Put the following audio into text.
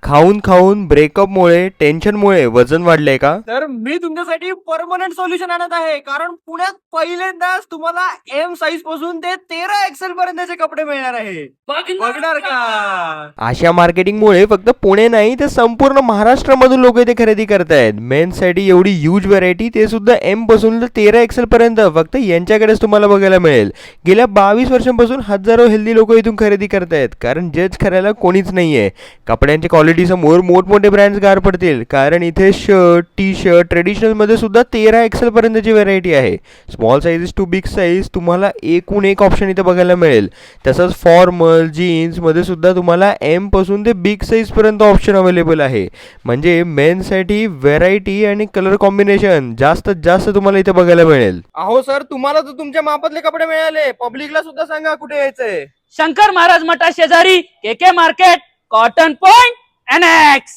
खाऊन खाऊन ब्रेकअपमुळे टेन्शनमुळे वजन वाढलंय का? तर मी तुमच्यासाठी परमनंट सोल्युशन आणत आहे, कारण पुण्यात पहिल्यांदाच तुम्हाला एम साईज पासून ते 13 एक्सेल पर्यंतचे कपडे मिळणार आहे. बघणार का? अशा मार्केटिंगमुळे फक्त पुणे नाही तर संपूर्ण महाराष्ट्रामधून लोक इथे खरेदी करतायत. मेन्ससाठी एवढी ह्यूज व्हरायटी, ते सुद्धा एम पासून तर 13 एक्सेल पर्यंत फक्त यांच्याकडेच तुम्हाला बघायला मिळेल. गेल्या 22 वर्षांपासून हजारो हेल्दी लोक इथून खरेदी करतायत, कारण जज करायला कोणीच नाहीये. कपड्यांच्या क्वालिटी समोर मोठमोठे ब्रँड्स गार पडतील, कारण इथे शर्ट, टी शर्ट, ट्रेडिशनल मध्ये सुद्धा 13 एक्सेल पर्यंतची व्हरायटी आहे. Small size to big size तुम्हाला एकूण एक ऑप्शन इथे बघायला मिळेल. तसंच फॉर्मल जीन्स मध्ये सुद्धा तुम्हाला एम पासून ते बिग साईज पर्यंत ऑप्शन अवेलेबल आहे. म्हणजे मेन्ससाठी व्हरायटी आणि कलर कॉम्बिनेशन जास्तीत जास्त तुम्हाला इथे बघायला मिळेल. अहो सर, तुम्हाला तर तुमच्या मापातले कपडे मिळाले, पब्लिकला सुद्धा सांगा कुठे यायचंय. शंकर महाराज मठा शेजारी के के मार्केट, कॉटन पॉइंट, एनएक्स.